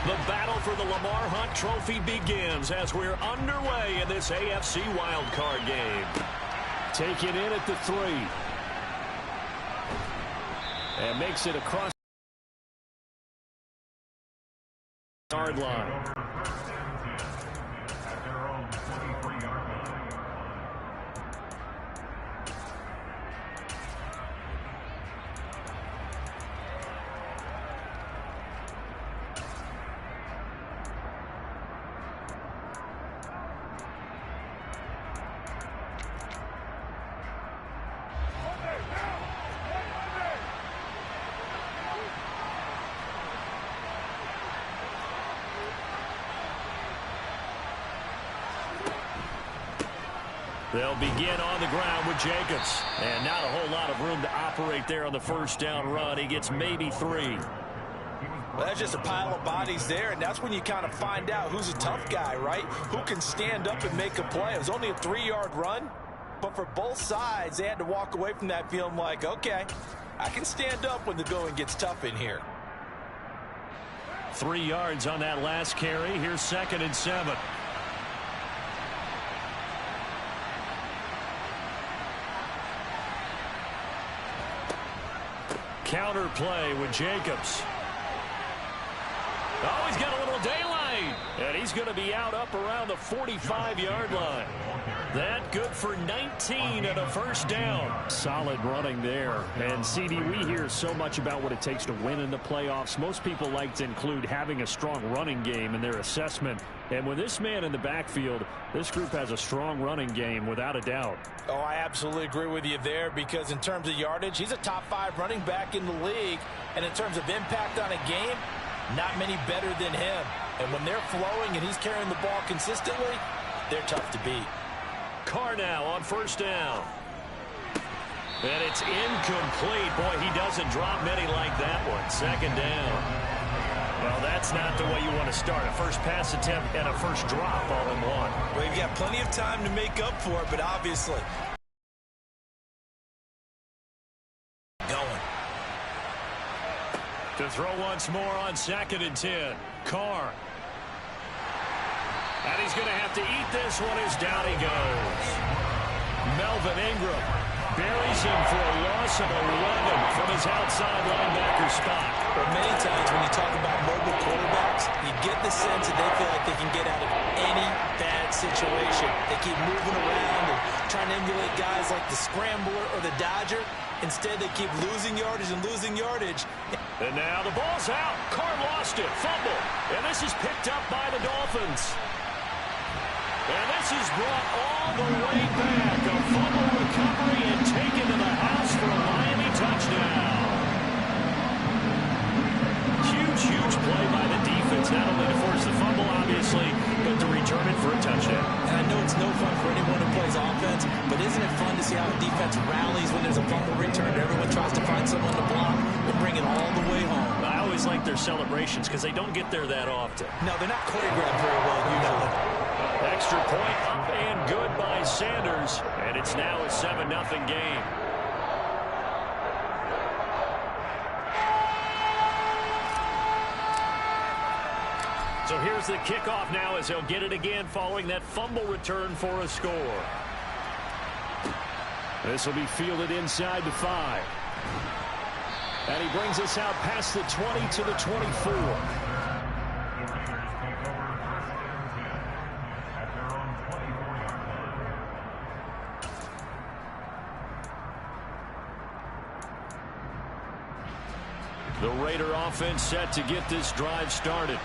The battle for the Lamar Hunt Trophy begins as we're underway in this AFC wildcard game. Taken in at the 3. And makes it across the yard line. They'll begin on the ground with Jacobs. And not a whole lot of room to operate there on the first down run. He gets maybe 3. Well, that's just a pile of bodies there, and that's when you kind of find out who's a tough guy, right? Who can stand up and make a play. It was only a 3-yard run, but for both sides, they had to walk away from that feeling like, okay, I can stand up when the going gets tough in here. 3 yards on that last carry. Here's 2nd and 7. Counter play with Jacobs. Oh, he's got a little daylight. And he's going to be out up around the 45-yard line. That good for 19 and a first down. Solid running there. And, CD, we hear so much about what it takes to win in the playoffs. Most people like to include having a strong running game in their assessment. And with this man in the backfield, this group has a strong running game without a doubt. Oh, I absolutely agree with you there, because in terms of yardage, he's a top 5 running back in the league. And in terms of impact on a game, not many better than him. And when they're flowing and he's carrying the ball consistently, they're tough to beat. Carr now on first down. And it's incomplete. Boy, he doesn't drop many like that one. 2nd down. Well, that's not the way you want to start. A first pass attempt and a first drop all in one. Well, you've got plenty of time to make up for it, but obviously going. To throw once more on 2nd and 10. Carr. And he's going to have to eat this one as down he goes. Melvin Ingram buries him for a loss of 11 from his outside linebacker spot. Well, many times when you talk about mobile quarterbacks, you get the sense that they feel like they can get out of any bad situation. They keep moving around and trying to emulate guys like the Scrambler or the Dodger. Instead, they keep losing yardage and losing yardage. And now the ball's out. Carr lost it. Fumble. And this is picked up by the Dolphins. And this is brought all the way back. A fumble recovery and taken to the house for a Miami touchdown. Huge play by the defense, not only to force the fumble, obviously, but to return it for a touchdown. And I know it's no fun for anyone who plays offense, but isn't it fun to see how a defense rallies when there's a fumble return? Everyone tries to find someone to block and bring it all the way home. I always like their celebrations because they don't get there that often. No, they're not choreographed very well usually. Extra point up and good by Sanders, and it's now a 7-0 game. So here's the kickoff now as he'll get it again following that fumble return for a score. This will be fielded inside the 5. And he brings us out past the 20 to the 24. The Raider offense set to get this drive started.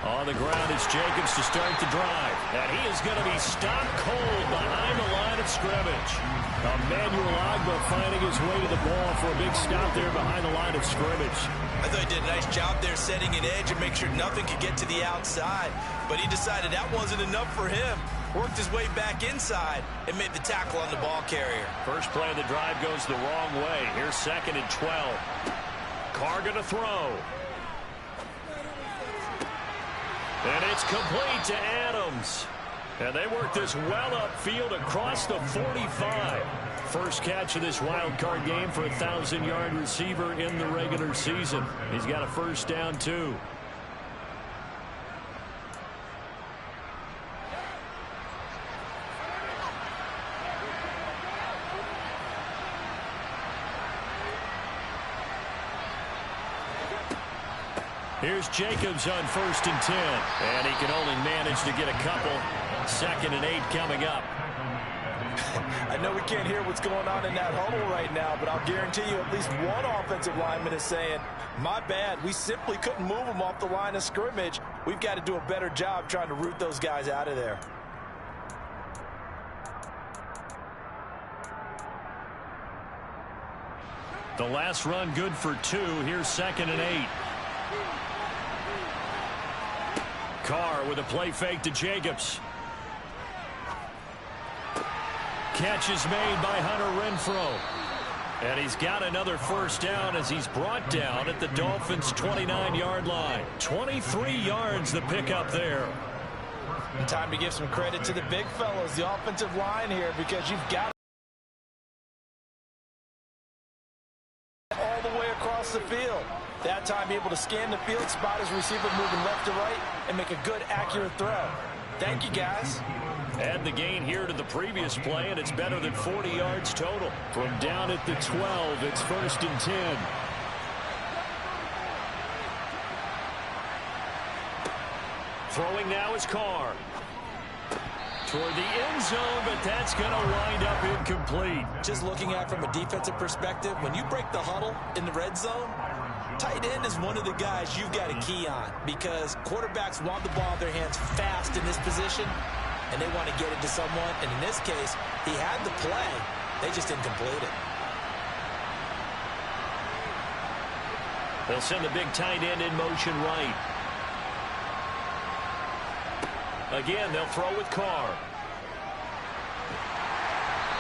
On the ground, it's Jacobs to start the drive. And he is going to be stopped cold behind the line of scrimmage. Emmanuel Ogbah finding his way to the ball for a big stop there behind the line of scrimmage. I thought he did a nice job there setting an edge and make sure nothing could get to the outside. But he decided that wasn't enough for him. Worked his way back inside and made the tackle on the ball carrier. First play of the drive goes the wrong way. Here's 2nd and 12. Carr going to throw. And it's complete to Adams. And they work this well upfield across the 45. First catch of this wild card game for a 1,000-yard receiver in the regular season. He's got a first down, too. Here's Jacobs on 1st and 10. And he can only manage to get a couple. 2nd and 8 coming up. I know we can't hear what's going on in that huddle right now, but I'll guarantee you at least one offensive lineman is saying, my bad, we simply couldn't move them off the line of scrimmage. We've got to do a better job trying to root those guys out of there. The last run good for 2. Here's 2nd and 8. Carr with a play fake to Jacobs. Catch is made by Hunter Renfrow. And he's got another first down as he's brought down at the Dolphins' 29-yard line. 23 yards the pickup there. Time to give some credit to the big fellows, the offensive line here, because you've got all the way across the field. That time able to scan the field, spot his receiver moving left to right, and make a good, accurate throw. Thank you, guys. Add the gain here to the previous play, and it's better than 40 yards total. From down at the 12, it's 1st and 10. Throwing now is Carr. Toward the end zone, but that's going to wind up incomplete. Just looking at it from a defensive perspective, when you break the huddle in the red zone, tight end is one of the guys you've got to key on because quarterbacks want the ball in their hands fast in this position, and they want to get it to someone. And in this case, he had the play. They just didn't complete it. They'll send the big tight end in motion right. Again, they'll throw with Carr.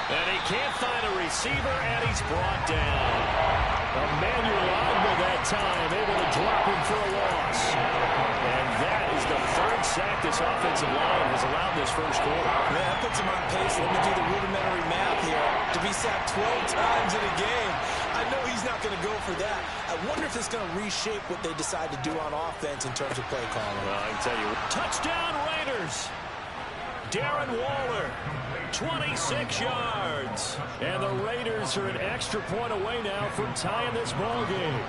And he can't find a receiver, and he's brought down. Emmanuel Ogba that time, able to drop him for a loss. And that is the 3rd sack this offensive line has allowed this first quarter. Man, that puts him on pace. Let me do the rudimentary math here. To be sacked 12 times in a game, I know he's not going to go for that. I wonder if it's going to reshape what they decide to do on offense in terms of play calling. Well, I can tell you. Touchdown Raiders. Darren Waller, 26 yards. And the Raiders are an extra point away now from tying this ball game.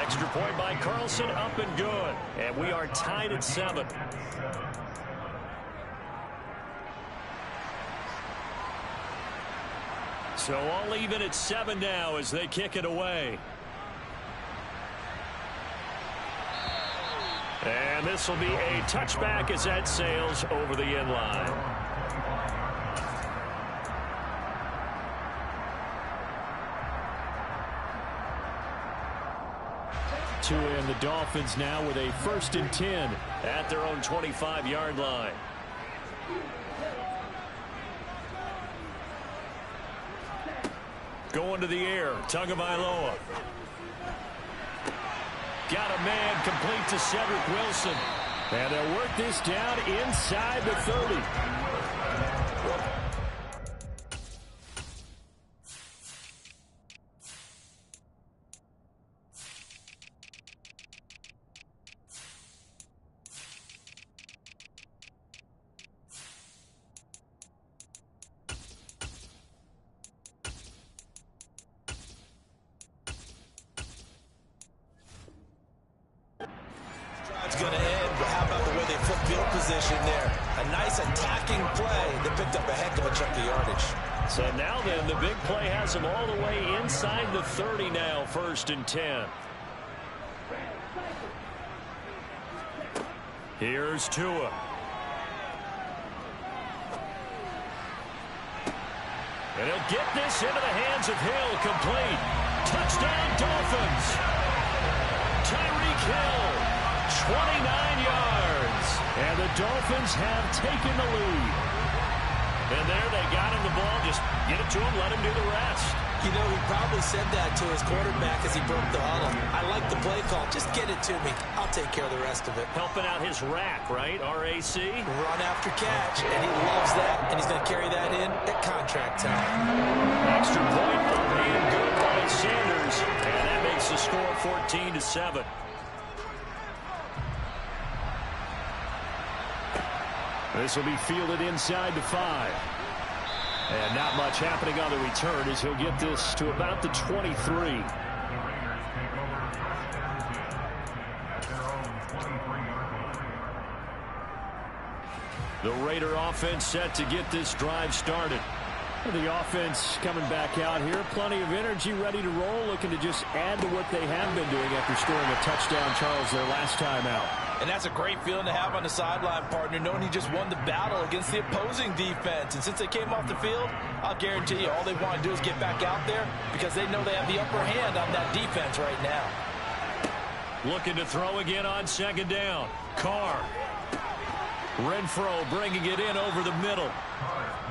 Extra point by Carlson, up and good. And we are tied at 7. So all even at 7 now as they kick it away. And this will be a touchback as that sails over the end line. And the Dolphins now with a 1st and 10 at their own 25-yard line. Going to the air, Tagovailoa. Got a man complete to Cedric Wilson. And they'll work this down inside the 30. It's going to end, but how about the way they flip field position there? A nice attacking play that picked up a heck of a chunk of yardage. So now then, the big play has them all the way inside the 30 now, 1st and 10. Here's Tua. And he'll get this into the hands of Hill, complete. Touchdown, Dolphins. Tyreek Hill. 29 yards. And the Dolphins have taken the lead. And there they got him the ball. Just get it to him, let him do the rest. You know, he probably said that to his quarterback as he broke the huddle. I like the play call. Just get it to me. I'll take care of the rest of it. Helping out his rack, right? RAC? Run after catch, and he loves that, and he's going to carry that in at contract time. Extra point up and good by Sanders, and that makes the score 14-7. This will be fielded inside the 5. And not much happening on the return as he'll get this to about the 23. The Raider offense set to get this drive started. The offense coming back out here. Plenty of energy, ready to roll, looking to just add to what they have been doing after scoring a touchdown, Charles, their last time out. And that's a great feeling to have on the sideline, partner, knowing you just won the battle against the opposing defense. And since they came off the field, I'll guarantee you all they want to do is get back out there because they know they have the upper hand on that defense right now. Looking to throw again on second down. Carr. Renfro bringing it in over the middle.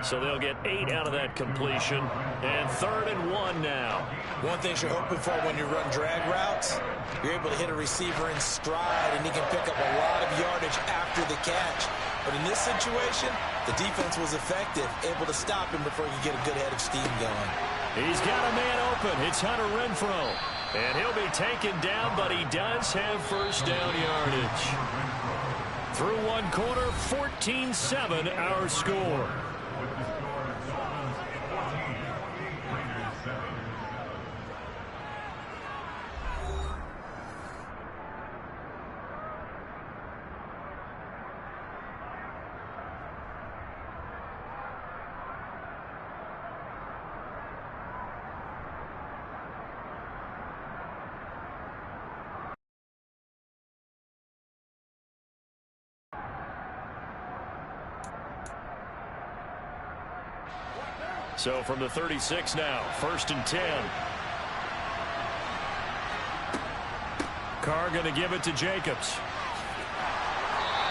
So they'll get 8 out of that completion. And 3rd and 1 now. One thing you're hoping for when you run drag routes, you're able to hit a receiver in stride, and he can pick up a lot of yardage after the catch. But in this situation, the defense was effective, able to stop him before he could get a good head of steam going. He's got a man open. It's Hunter Renfro. And he'll be taken down, but he does have first down yardage. Through one quarter, 14-7 our score. So from the 36 now, 1st and 10. Carr going to give it to Jacobs.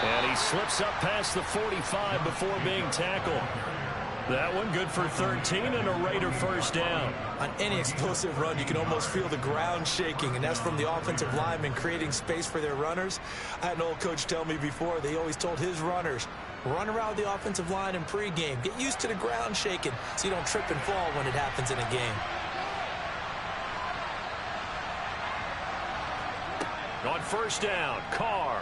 And he slips up past the 45 before being tackled. That one good for 13 and a Raider first down. On any explosive run, you can almost feel the ground shaking, and that's from the offensive linemen creating space for their runners. I had an old coach tell me before, they always told his runners, run around the offensive line in pregame. Get used to the ground shaking so you don't trip and fall when it happens in a game. On first down, Carr.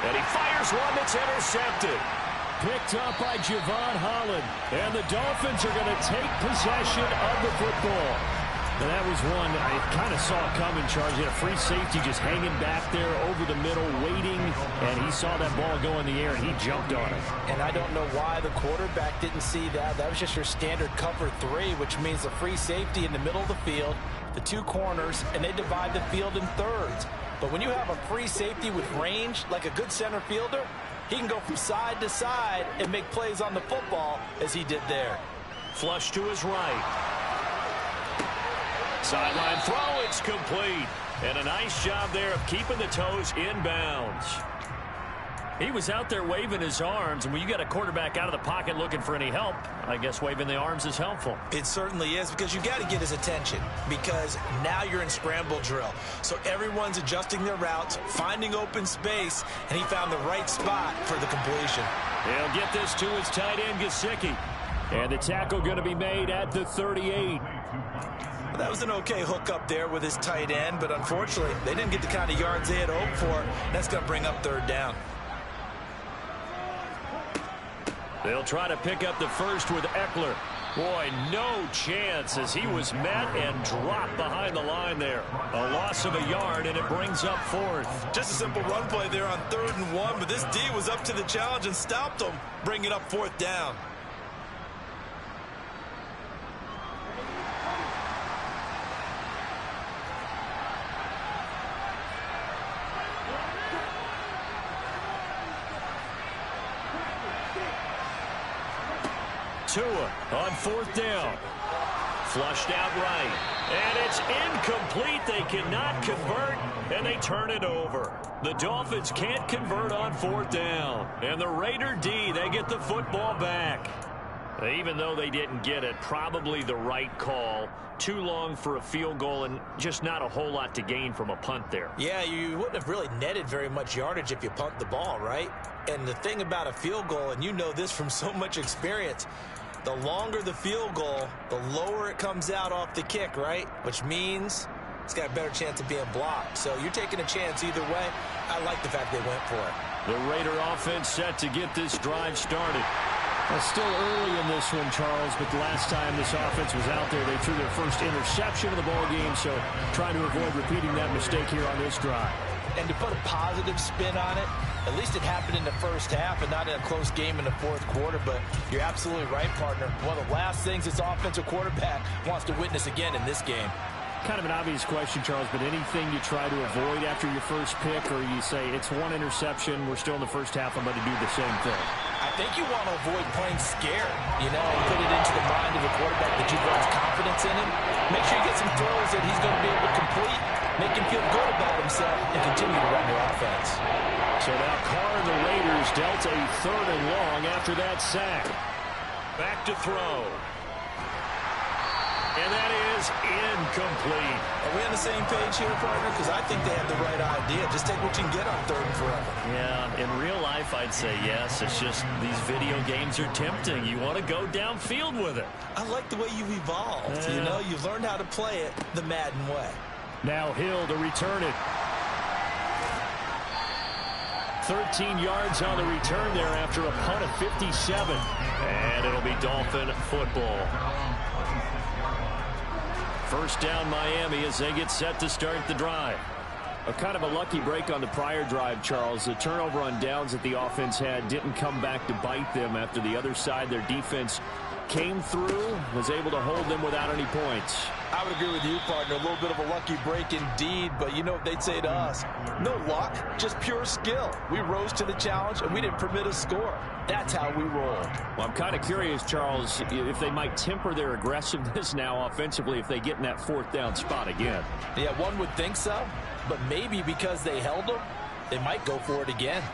And he fires one that's intercepted. Picked up by Javon Holland. And the Dolphins are going to take possession of the football. And that was one I kind of saw coming, Charles. He had a free safety just hanging back there over the middle, waiting. And he saw that ball go in the air, and he jumped on it. And I don't know why the quarterback didn't see that. That was just your standard cover 3, which means a free safety in the middle of the field, the 2 corners, and they divide the field in thirds. But when you have a free safety with range, like a good center fielder, he can go from side to side and make plays on the football as he did there. Flush to his right. Sideline throw, it's complete. And a nice job there of keeping the toes in bounds. He was out there waving his arms, and when you got a quarterback out of the pocket looking for any help, I guess waving the arms is helpful. It certainly is, because you got to get his attention, because now you're in scramble drill. So everyone's adjusting their routes, finding open space, and he found the right spot for the completion. He'll get this to his tight end, Gesicki. And the tackle going to be made at the 38. That was an okay hook up there with his tight end, but unfortunately, they didn't get the kind of yards they had hoped for. That's going to bring up 3rd down. They'll try to pick up the first with Eckler. Boy, no chance as he was met and dropped behind the line there. A loss of a yard, and it brings up 4th. Just a simple run play there on 3rd and 1, but this D was up to the challenge and stopped him, bringing up 4th down. Tua on 4th down. Flushed out right. And it's incomplete. They cannot convert, and they turn it over. The Dolphins can't convert on 4th down. And the Raider D, they get the football back. Even though they didn't get it, probably the right call. Too long for a field goal and just not a whole lot to gain from a punt there. Yeah, you wouldn't have really netted very much yardage if you punt the ball, right? And the thing about a field goal, and you know this from so much experience, the longer the field goal, the lower it comes out off the kick, right? Which means it's got a better chance of being blocked. So you're taking a chance either way. I like the fact they went for it. The Raider offense set to get this drive started. Still early in this one, Charles, but the last time this offense was out there, they threw their first interception of the ball game, so trying to avoid repeating that mistake here on this drive. And to put a positive spin on it, at least it happened in the first half and not in a close game in the fourth quarter, but you're absolutely right, partner. One of the last things this offensive quarterback wants to witness again in this game. Kind of an obvious question, Charles, but anything you try to avoid after your first pick, or you say it's one interception, we're still in the first half, I'm going to do the same thing? I think you want to avoid playing scared, you know, and put it into the mind of the quarterback that you've got confidence in him. Make sure you get some throws that he's going to be able to complete, make him feel good about himself, and continue to run your offense. So now Carr and the Raiders dealt a 3rd and long after that sack. Back to throw. And that is incomplete. Are we on the same page here, partner? Because I think they have the right idea. Just take what you can get on 3rd and forever. Yeah, in real life, I'd say yes. It's just these video games are tempting. You want to go downfield with it. I like the way you've evolved. You know, you've learned how to play it the Madden way. Now Hill to return it. 13 yards on the return there after a punt of 57. And it'll be Dolphin football. First down Miami as they get set to start the drive. A kind of a lucky break on the prior drive, Charles. The turnover on downs that the offense had didn't come back to bite them after the other side. Their defense came through, was able to hold them without any points. I would agree with you, partner. A little bit of a lucky break indeed, but you know what they'd say to us? No luck, just pure skill. We rose to the challenge, and we didn't permit a score. That's how we rolled. Well, I'm kind of curious, Charles, if they might temper their aggressiveness now offensively if they get in that 4th down spot again. Yeah, one would think so, but maybe because they held them, they might go for it again.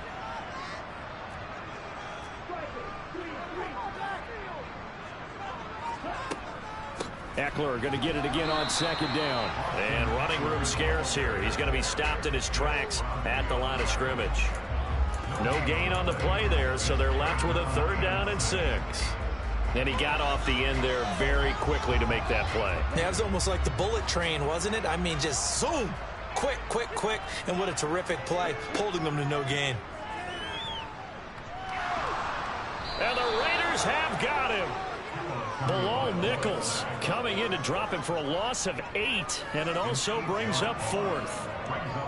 Eckler going to get it again on 2nd down. And running room scarce here. He's going to be stopped in his tracks at the line of scrimmage. No gain on the play there, so they're left with a 3rd down and 6. And he got off the end there very quickly to make that play. Yeah, it was almost like the bullet train, wasn't it? I mean, just zoom. Quick, quick, quick. And what a terrific play, holding them to no gain. And the Raiders have got him. Bilal Nichols coming in to drop him for a loss of 8, and it also brings up 4th.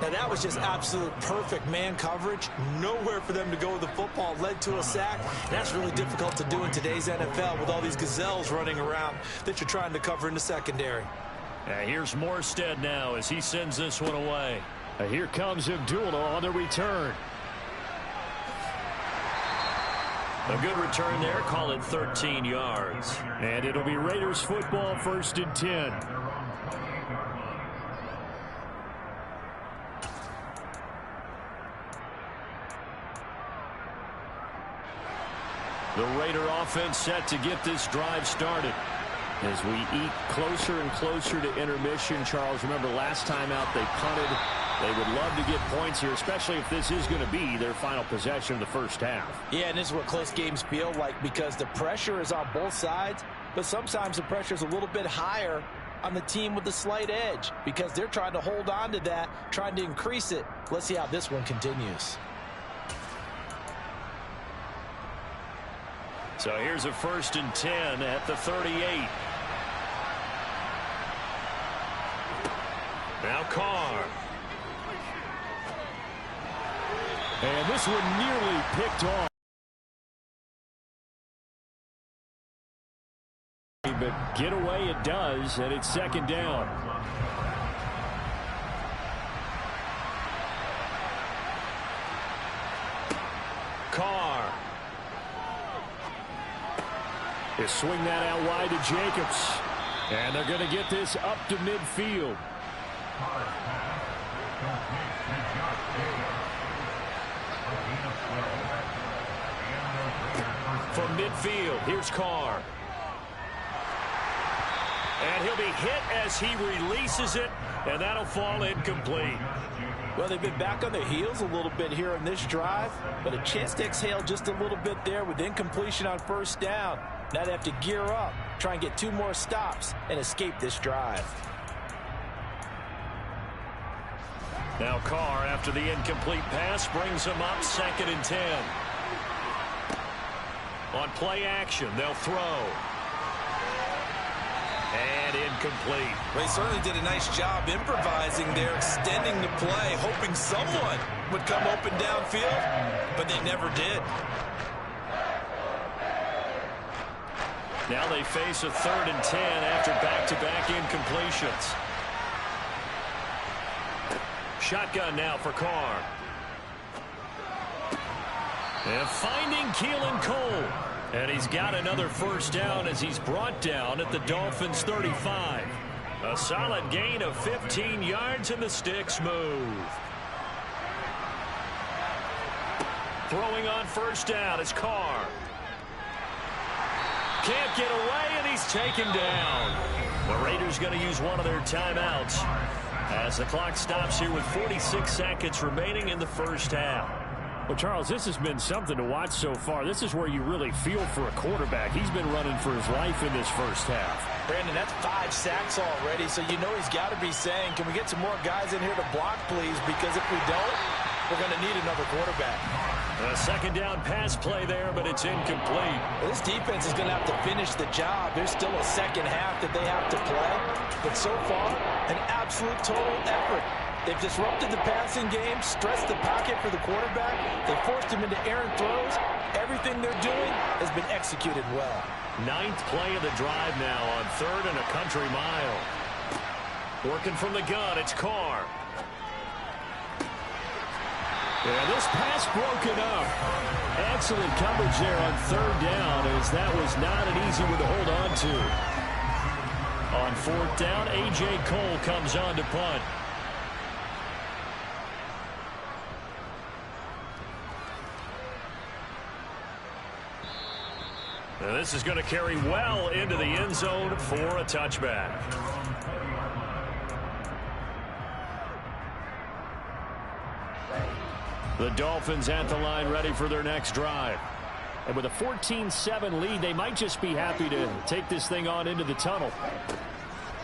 Now, that was just absolute perfect man coverage. Nowhere for them to go with the football. Led to a sack. That's really difficult to do in today's NFL with all these gazelles running around that you're trying to cover in the secondary. Here's Morstead now as he sends this one away. Here comes Abdullah on the return. A good return there. Call it 13 yards. And it'll be Raiders football, 1st and 10. The Raider offense set to get this drive started. As we eat closer and closer to intermission, Charles, remember last time out they punted. They would love to get points here, especially if this is going to be their final possession of the first half. Yeah, and this is what close games feel like because the pressure is on both sides, but sometimes the pressure is a little bit higher on the team with the slight edge because they're trying to hold on to that, trying to increase it. Let's see how this one continues. So here's a 1st and 10 at the 38. Now Carr. And this one nearly picked off. But get away it does, and it's 2nd down. Carr. They swing that out wide to Jacobs. And they're going to get this up to midfield. From midfield, here's Carr. And he'll be hit as he releases it, and that'll fall incomplete. Well, they've been back on their heels a little bit here on this drive, but a chance to exhale just a little bit there with incompletion on first down. Now they have to gear up, try and get 2 more stops, and escape this drive. Now Carr, after the incomplete pass, brings them up 2nd and 10. On play action, they'll throw. And incomplete. Well, he certainly did a nice job improvising there, extending the play, hoping someone would come open downfield, but they never did. Now they face a 3rd and 10 after back-to-back incompletions. Shotgun now for Carr. And finding Keelan Cole. And he's got another first down as he's brought down at the Dolphins' 35. A solid gain of 15 yards and the sticks move. Throwing on first down is Carr. Can't get away, and he's taken down. The Raiders going to use one of their timeouts as the clock stops here with 46 seconds remaining in the first half. Well, Charles, this has been something to watch so far. This is where you really feel for a quarterback. He's been running for his life in this first half. Brandon, that's 5 sacks already, so you know he's got to be saying, can we get some more guys in here to block, please? Because if we don't, we're going to need another quarterback. A second down pass play there, but it's incomplete. Well, this defense is going to have to finish the job. There's still a second half that they have to play. But so far, an absolute total effort. They've disrupted the passing game, stressed the pocket for the quarterback. They forced him into errant throws. Everything they're doing has been executed well. 9th play of the drive now on 3rd and a country mile. Working from the gun, it's Carr. Yeah, this pass broken up. Excellent coverage there on 3rd down, as that was not an easy one to hold on to. On 4th down, A.J. Cole comes on to punt. And this is going to carry well into the end zone for a touchback. The Dolphins at the line, ready for their next drive. And with a 14-7 lead, they might just be happy to take this thing on into the tunnel.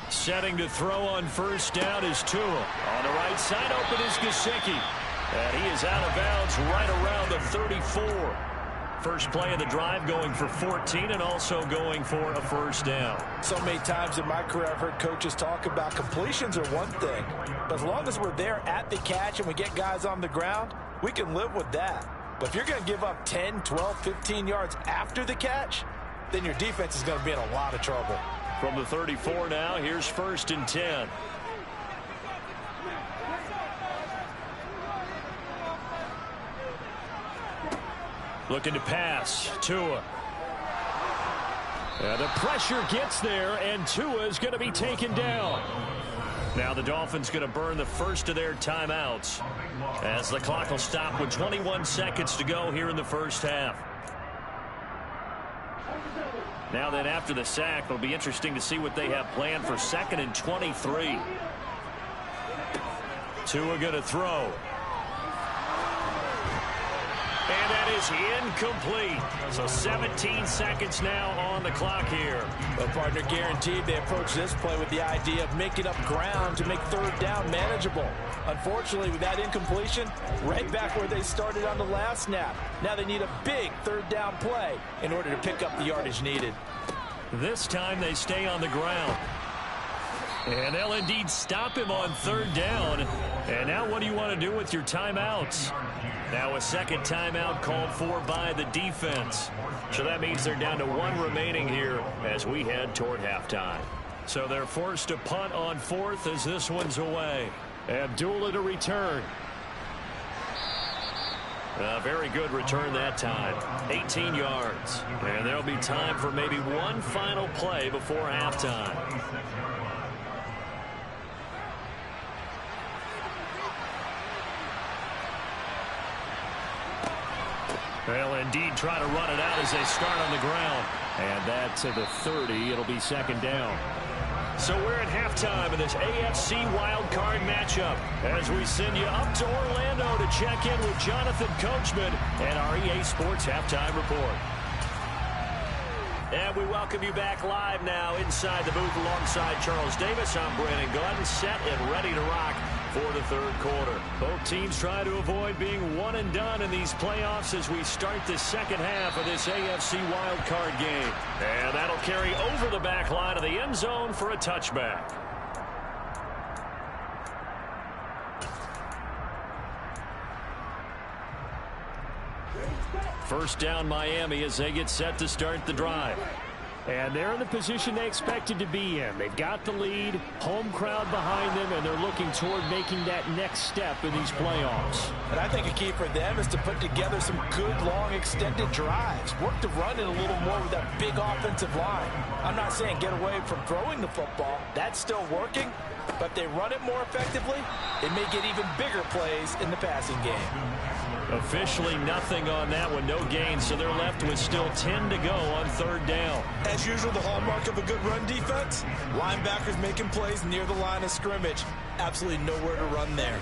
Setting to throw on first down is Tua. On the right side, open is Gesicki. And he is out of bounds right around the 34. First play of the drive going for 14 and also going for a first down. So many times in my career I've heard coaches talk about completions are one thing. But as long as we're there at the catch and we get guys on the ground, we can live with that. But if you're going to give up 10, 12, 15 yards after the catch, then your defense is going to be in a lot of trouble. From the 34 now, here's 1st and 10. Looking to pass. Tua. The pressure gets there, and Tua is going to be taken down. Now the Dolphins going to burn the first of their timeouts as the clock will stop with 21 seconds to go here in the first half. Now then, after the sack, it'll be interesting to see what they have planned for 2nd and 23. Tua going to throw. And that is incomplete. So 17 seconds now on the clock here. Well, partner, guaranteed they approach this play with the idea of making up ground to make 3rd down manageable. Unfortunately, with that incompletion, right back where they started on the last snap. Now they need a big 3rd down play in order to pick up the yardage needed. This time they stay on the ground. And they'll indeed stop him on 3rd down. And now what do you want to do with your timeouts? Now a second timeout called for by the defense. So that means they're down to 1 remaining here as we head toward halftime. So they're forced to punt on 4th as this one's away. Abdullah to return. A very good return that time. 18 yards. And there'll be time for maybe one final play before halftime. They'll indeed try to run it out as they start on the ground. And that to the 30. It'll be second down. So we're at halftime of this AFC wildcard matchup as we send you up to Orlando to check in with Jonathan Coachman and our EA Sports Halftime Report. And we welcome you back live now inside the booth alongside Charles Davis. I'm Brandon Glenn, set and ready to rock for the third quarter. Both teams try to avoid being one and done in these playoffs as we start the second half of this AFC wildcard game. And that'll carry over the back line of the end zone for a touchback. First down Miami as they get set to start the drive. And they're in the position they expected to be in. They've got the lead, home crowd behind them, and they're looking toward making that next step in these playoffs. And I think a key for them is to put together some good, long, extended drives. Work to run it a little more with that big offensive line. I'm not saying get away from throwing the football. That's still working. But if they run it more effectively, they may get even bigger plays in the passing game. Officially nothing on that one, no gain, so they're left with still 10 to go on third down. As usual, the hallmark of a good run defense, linebackers making plays near the line of scrimmage. Absolutely nowhere to run there.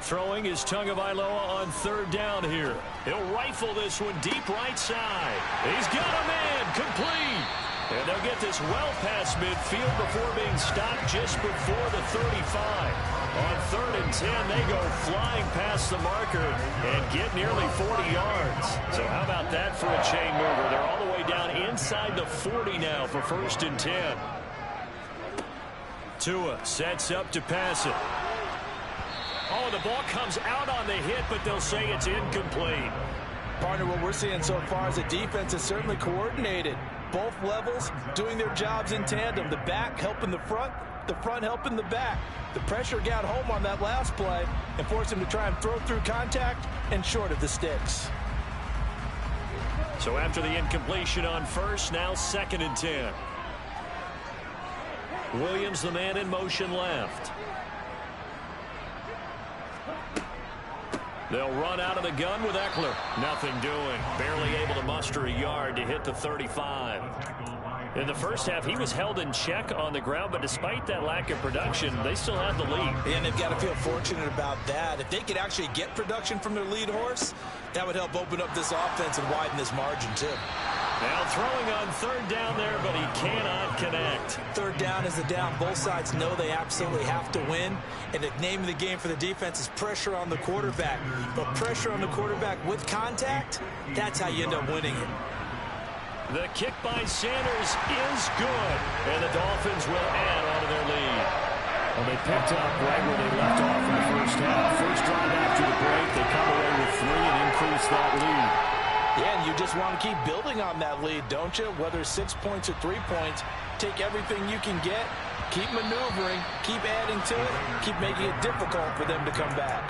Throwing is Tagovailoa on third down here. He'll rifle this one deep right side. He's got a man, complete. And they'll get this well past midfield before being stopped just before the 35. On third and 10, they go flying past the marker and get nearly 40 yards. So how about that for a chain mover? They're all the way down inside the 40 now for first and 10. Tua sets up to pass it. Oh, the ball comes out on the hit, but they'll say it's incomplete. Partner, what we're seeing so far is a defense is certainly coordinated. Both levels doing their jobs in tandem. The back helping the front helping the back. The pressure got home on that last play and forced him to try and throw through contact and short of the sticks. So after the incompletion on first, now second and 10. Williams, the man in motion left. They'll run out of the gun with Eckler. Nothing doing. Barely able to muster a yard to hit the 35. In the first half, he was held in check on the ground, but despite that lack of production, they still have the lead. And they've got to feel fortunate about that. If they could actually get production from their lead horse, that would help open up this offense and widen this margin, too. Now throwing on third down there, but he cannot connect. Third down is the down. Both sides know they absolutely have to win. And the name of the game for the defense is pressure on the quarterback. But pressure on the quarterback with contact, that's how you end up winning it. The kick by Sanders is good. And the Dolphins will add on to their lead. Well, they picked up right where they left off in the first half. First drive after the break, they come away with 3 and increase that lead. Yeah, and you just want to keep building on that lead, don't you? Whether 6 points or 3 points, take everything you can get, keep maneuvering, keep adding to it, keep making it difficult for them to come back.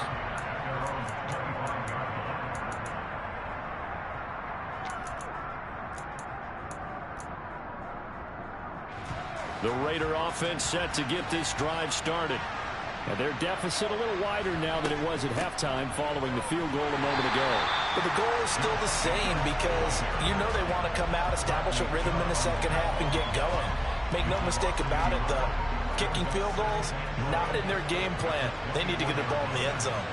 The Raider offense set to get this drive started. And their deficit a little wider now than it was at halftime following the field goal a moment ago. But the goal is still the same because you know they want to come out, establish a rhythm in the second half, and get going. Make no mistake about it, though. Kicking field goals, not in their game plan. They need to get the ball in the end zone.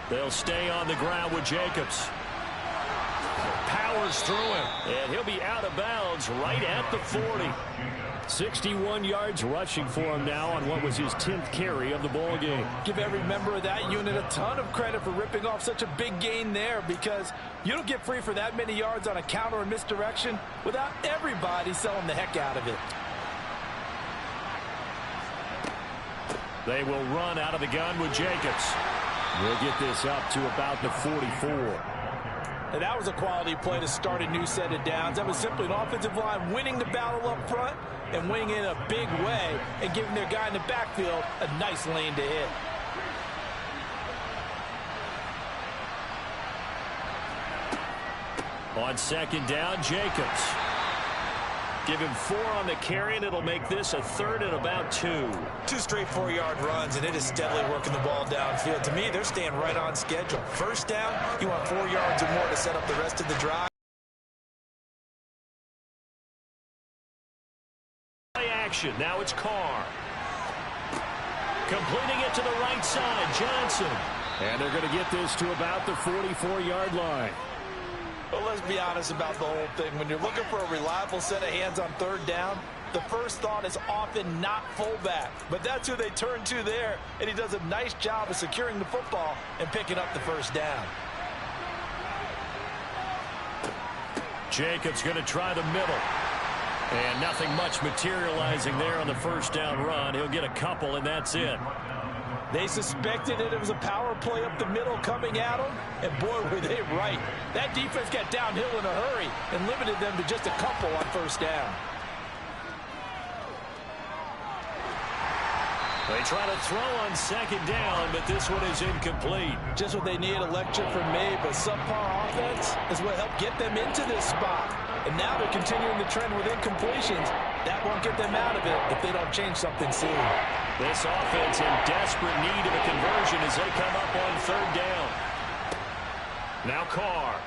They'll stay on the ground with Jacobs. Powers through him, and he'll be out of bounds right at the 40. 61 yards rushing for him now on what was his 10th carry of the ball game. Give every member of that unit a ton of credit for ripping off such a big gain there because you don't get free for that many yards on a counter or misdirection without everybody selling the heck out of it. They will run out of the gun with Jacobs. We'll get this up to about the 44. And that was a quality play to start a new set of downs. That was simply an offensive line winning the battle up front and winning in a big way and giving their guy in the backfield a nice lane to hit. On second down, Jacobs. Give him 4 on the carry, and it'll make this a 3rd and about 2. 2 straight 4-yard runs, and it is steadily working the ball downfield. To me, they're staying right on schedule. First down, you want 4 yards or more to set up the rest of the drive. Play action. Now it's Carr. Completing it to the right side, Johnson. And they're going to get this to about the 44-yard line. Well, let's be honest about the whole thing. When you're looking for a reliable set of hands on 3rd down, the first thought is often not fullback. But that's who they turn to there, and he does a nice job of securing the football and picking up the first down. Jacobs going to try the middle. And nothing much materializing there on the first down run. He'll get a couple, and that's it. They suspected that it was a power play up the middle coming at them, and boy, were they right. That defense got downhill in a hurry and limited them to just a couple on first down. They try to throw on 2nd down, but this one is incomplete. Just what they need, a lecture from me, but subpar offense is what helped get them into this spot. And now they're continuing the trend with incompletions. That won't get them out of it if they don't change something soon. This offense in desperate need of a conversion as they come up on 3rd down. Now Carr.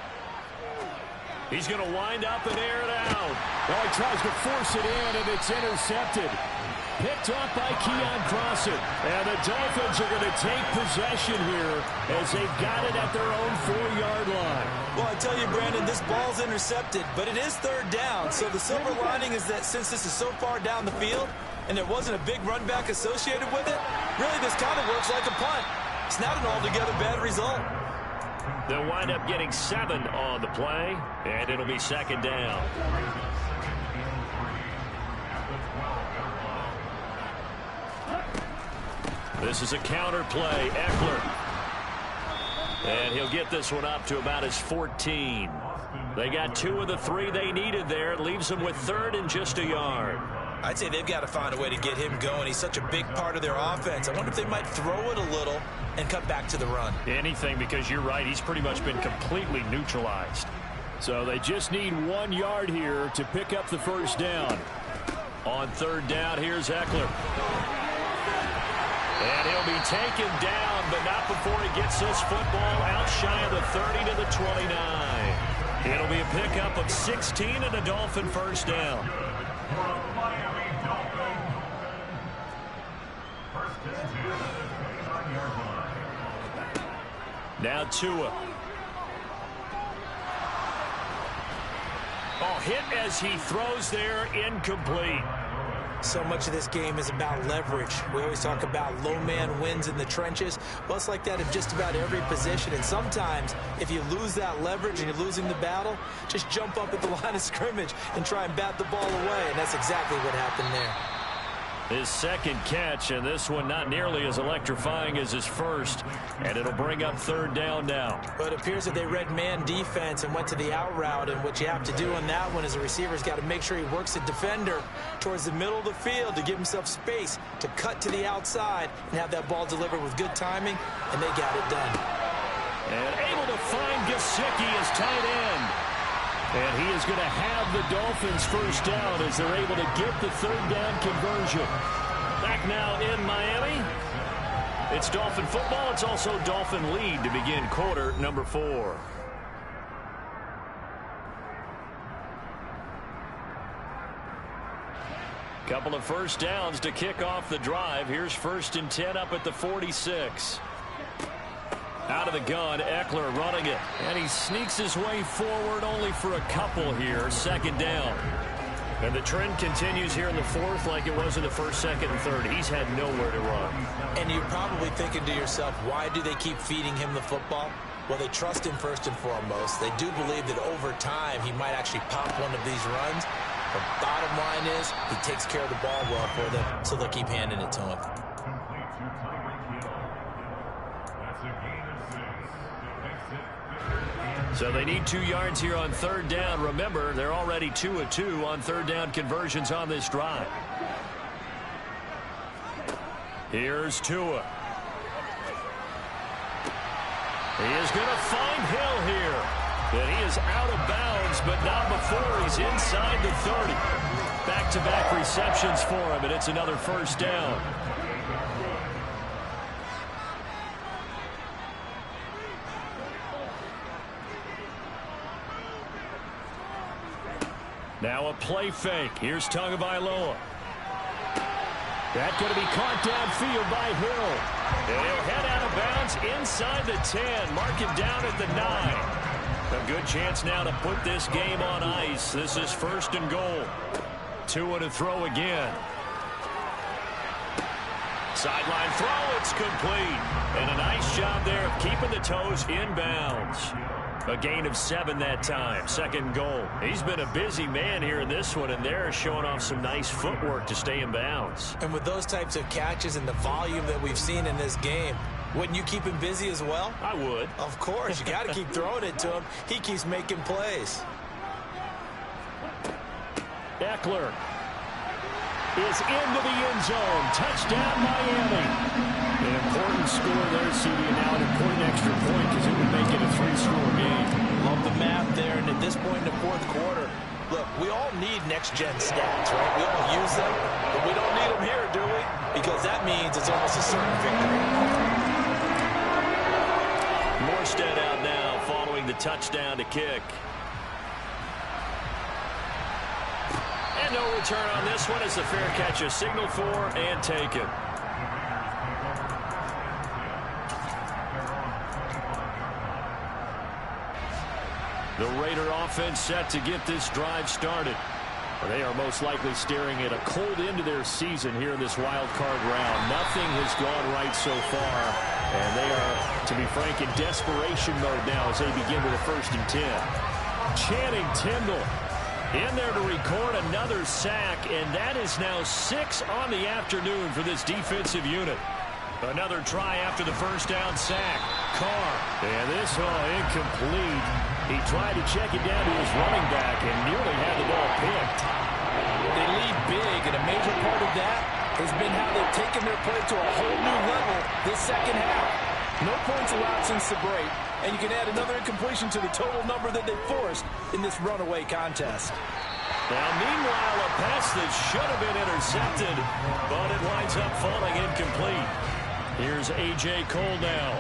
He's going to wind up and air it out. Well, he tries to force it in, and it's intercepted. Picked off by Keon Crossett. And the Dolphins are going to take possession here as they've got it at their own 4-yard line. Well, I tell you, Brandon, this ball's intercepted, but it is 3rd down. So the silver lining is that since this is so far down the field and there wasn't a big run back associated with it, really this kind of works like a punt. It's not an altogether bad result. They'll wind up getting 7 on the play, and it'll be 2nd down. This is a counter play. Eckler. And he'll get this one up to about his 14. They got 2 of the 3 they needed there. It leaves them with 3rd and just a yard. I'd say they've got to find a way to get him going. He's such a big part of their offense. I wonder if they might throw it a little and cut back to the run. Anything, because you're right. He's pretty much been completely neutralized. So they just need 1 yard here to pick up the first down. On 3rd down, here's Eckler. And he'll be taken down, but not before he gets this football out shy of the 30 to the 29. It'll be a pickup of 16 and a Dolphin first down. Now Tua. Oh, hit as he throws there, incomplete. So much of this game is about leverage. We always talk about low man wins in the trenches. Well, it's like that in just about every position. And sometimes, if you lose that leverage and you're losing the battle, just jump up at the line of scrimmage and try and bat the ball away. And that's exactly what happened there. His 2nd catch, and this one not nearly as electrifying as his first. And it'll bring up 3rd down now. But it appears that they read man defense and went to the out route. And what you have to do on that one is a receiver's got to make sure he works the defender towards the middle of the field to give himself space to cut to the outside and have that ball delivered with good timing, and they got it done. And able to find Gesicki as tight end. And he is going to have the Dolphins first down as they're able to get the 3rd down conversion. Back now in Miami. It's Dolphin football. It's also Dolphin lead to begin quarter number 4. Couple of first downs to kick off the drive. Here's 1st and 10 up at the 46. Out of the gun, Eckler running it. And he sneaks his way forward only for a couple here. 2nd down. And the trend continues here in the 4th like it was in the 1st, 2nd, and 3rd. He's had nowhere to run. And you're probably thinking to yourself, why do they keep feeding him the football? Well, they trust him first and foremost. They do believe that over time he might actually pop one of these runs. The bottom line is he takes care of the ball well for them, so they'll keep handing it to him. So they need 2 yards here on 3rd down. Remember, they're already 2 of 2 on 3rd down conversions on this drive. Here's Tua. He is going to find Hill here. And he is out of bounds, but not before he's inside the 30. Back-to-back receptions for him, and it's another first down. Now a play fake. Here's Tagovailoa. That's going to be caught downfield by Hill. And he'll head out of bounds inside the 10. Mark him down at the 9. A good chance now to put this game on ice. This is 1st and goal. 2 to throw again. Sideline throw. It's complete. And a nice job there of keeping the toes in bounds. A gain of 7 that time. 2nd goal. He's been a busy man here in this one, and they're showing off some nice footwork to stay in bounds. And with those types of catches and the volume that we've seen in this game, wouldn't you keep him busy as well? I would. Of course. You got to keep throwing it to him. He keeps making plays. Eckler is into the end zone. Touchdown, Miami. An important score there, CD, and now an important extra point because it would make it a 3-score game. Love the map there, and at this point in the 4th quarter, look, we all need next-gen stats, right? We all use them, but we don't need them here, do we? Because that means it's almost a certain victory. Morstead out now following the touchdown to kick. And no return on this one as the fair catch is signaled for and taken. The Raider offense set to get this drive started. They are most likely staring at a cold end to their season here in this wild card round. Nothing has gone right so far, and they are, to be frank, in desperation mode now as they begin with a 1st and 10. Channing Tindall in there to record another sack, and that is now 6 on the afternoon for this defensive unit. Another try after the 1st down sack. Carr, and this incomplete. He tried to check it down to his running back and nearly had the ball picked. They lead big, and a major part of that has been how they've taken their play to a whole new level this 2nd half. No points allowed since the break, and you can add another incompletion to the total number that they forced in this runaway contest. Now, meanwhile, a pass that should have been intercepted, but it winds up falling incomplete. Here's A.J. Cole now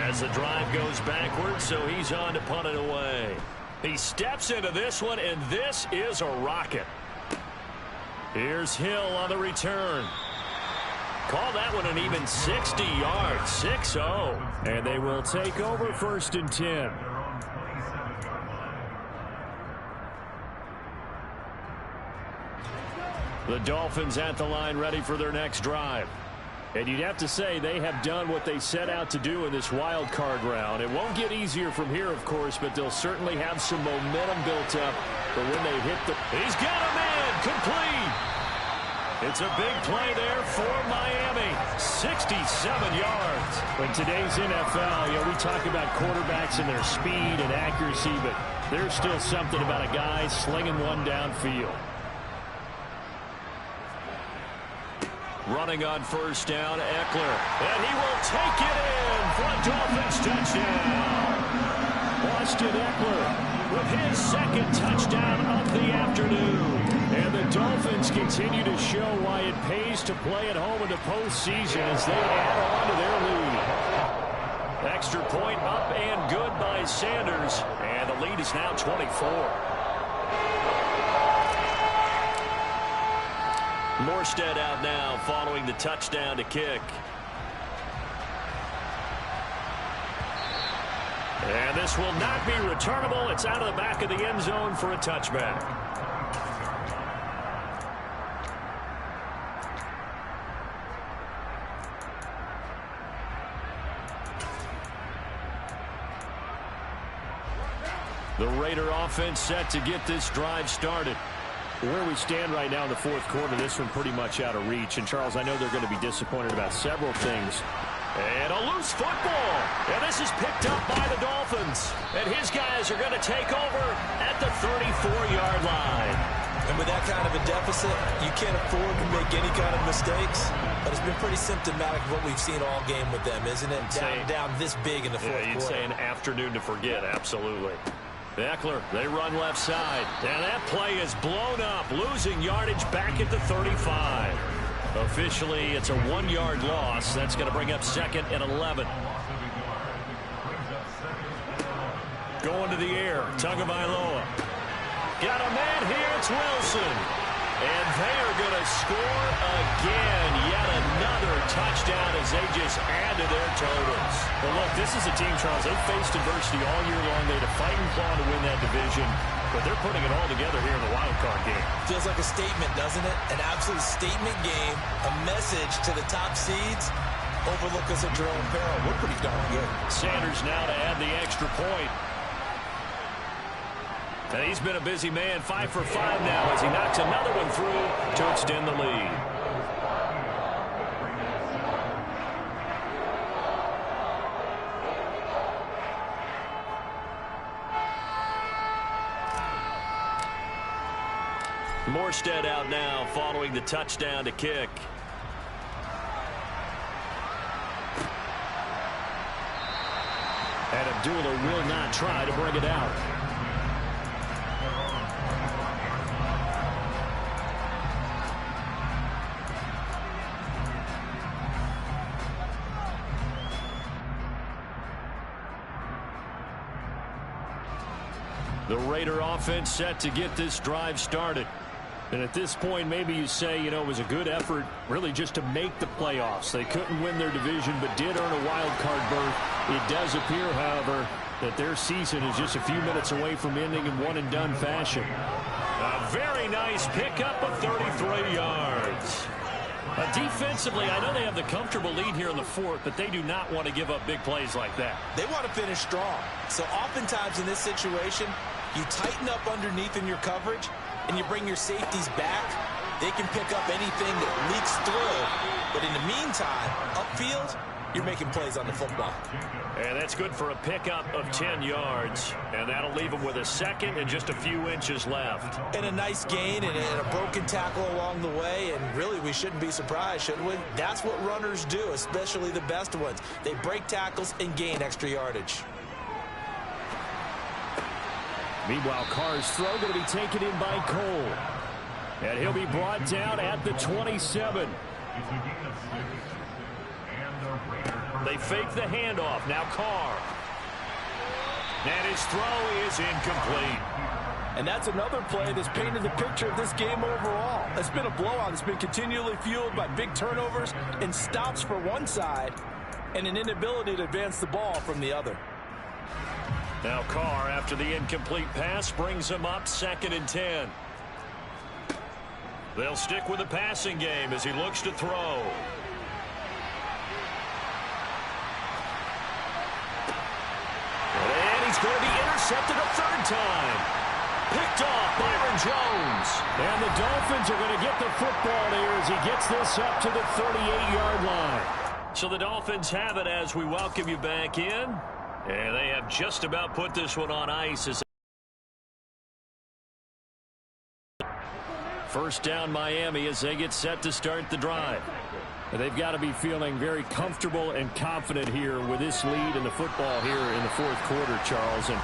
as the drive goes backwards, so he's on to punt it away. He steps into this one, and this is a rocket. Here's Hill on the return. Call that one an even 60 yards, 6-0. And they will take over 1st and 10. The Dolphins at the line ready for their next drive. And you'd have to say they have done what they set out to do in this wild card round. It won't get easier from here, of course, but they'll certainly have some momentum built up for when they hit the... He's got a man! Complete! It's a big play there for Miami. 67 yards. In today's NFL, we talk about quarterbacks and their speed and accuracy, but there's still something about a guy slinging one downfield. Running on 1st down, Eckler. And he will take it in for a Dolphins touchdown. Austin Eckler with his 2nd touchdown of the afternoon. And the Dolphins continue to show why it pays to play at home in the postseason as they add on to their lead. Extra point up and good by Sanders. And the lead is now 24. Morstead out now following the touchdown to kick. And this will not be returnable. It's out of the back of the end zone for a touchback. The Raider offense set to get this drive started. Where we stand right now in the 4th quarter, this one pretty much out of reach. And, Charles, I know they're going to be disappointed about several things. And a loose football. And this is picked up by the Dolphins. And his guys are going to take over at the 34-yard line. And with that kind of a deficit, you can't afford to make any kind of mistakes. But it's been pretty symptomatic of what we've seen all game with them, isn't it? Down this big in the 4th quarter. You'd say an afternoon to forget, absolutely. Eckler, they run left side. And that play is blown up, losing yardage back at the 35. Officially, it's a 1-yard loss. That's going to bring up 2nd and 11. Going to the air, Tagovailoa. Got a man here, it's Wilson. And they are going to score again. Yet another touchdown as they just add to their totals. Well, look, this is a team, Charles. They've faced adversity all year long. They had to fight and claw to win that division. But they're putting it all together here in the wild card game. Feels like a statement, doesn't it? An absolute statement game. A message to the top seeds. Overlook us at your own peril. We're pretty darn good. Sanders now to add the extra point. And he's been a busy man, 5 for 5 now as he knocks another one through to extend the lead. Morstead out now following the touchdown to kick. And Abdullah will not try to bring it out. The Raider offense set to get this drive started. And at this point, maybe you say, it was a good effort really just to make the playoffs. They couldn't win their division, but did earn a wild card berth. It does appear, however, that their season is just a few minutes away from ending in one-and-done fashion. A very nice pickup of 33 yards. Defensively, I know they have the comfortable lead here in the 4th, but they do not want to give up big plays like that. They want to finish strong. So oftentimes in this situation, you tighten up underneath in your coverage, and you bring your safeties back. They can pick up anything that leaks through. But in the meantime, upfield, you're making plays on the football. And that's good for a pickup of 10 yards. And that'll leave them with a 2nd and just a few inches left. And a nice gain and a broken tackle along the way. And really, we shouldn't be surprised, should we? That's what runners do, especially the best ones. They break tackles and gain extra yardage. Meanwhile, Carr's throw going to be taken in by Cole. And he'll be brought down at the 27. They fake the handoff. Now Carr. And his throw is incomplete. And that's another play that's painted the picture of this game overall. It's been a blowout. It's been continually fueled by big turnovers and stops for one side and an inability to advance the ball from the other. Now Carr, after the incomplete pass, brings him up 2nd and 10. They'll stick with the passing game as he looks to throw. And he's going to be intercepted a 3rd time. Picked off Byron Jones. And the Dolphins are going to get the football here as he gets this up to the 38-yard line. So the Dolphins have it as we welcome you back in. And they have just about put this one on ice. As first down Miami as they get set to start the drive. They've got to be feeling very comfortable and confident here with this lead in the football here in the 4th quarter, Charles. And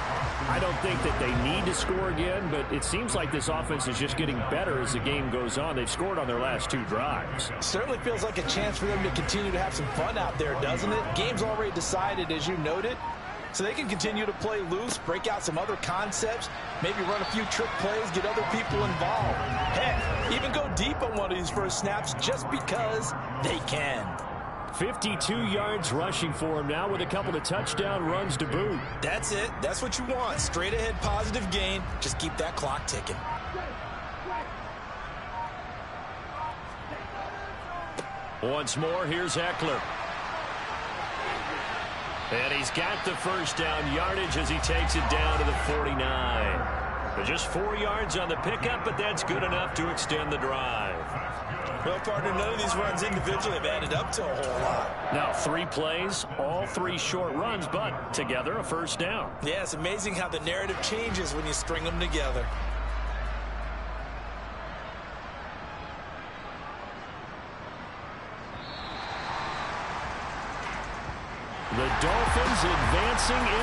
I don't think that they need to score again, but it seems like this offense is just getting better as the game goes on. They've scored on their last 2 drives. Certainly feels like a chance for them to continue to have some fun out there, doesn't it? Game's already decided, as you noted. So they can continue to play loose, break out some other concepts, maybe run a few trick plays, get other people involved. Heck, even go deep on one of these first snaps just because they can. 52 yards rushing for him now with a couple of touchdown runs to boot. That's it. That's what you want. Straight ahead positive gain. Just keep that clock ticking. Once more, here's Eckler. And he's got the first down yardage as he takes it down to the 49. But just 4 yards on the pickup, but that's good enough to extend the drive. Well, partner, none of these runs individually have added up to a whole lot. Now, 3 plays, all 3 short runs, but together a first down. Yeah, it's amazing how the narrative changes when you string them together. The Dolphins advancing in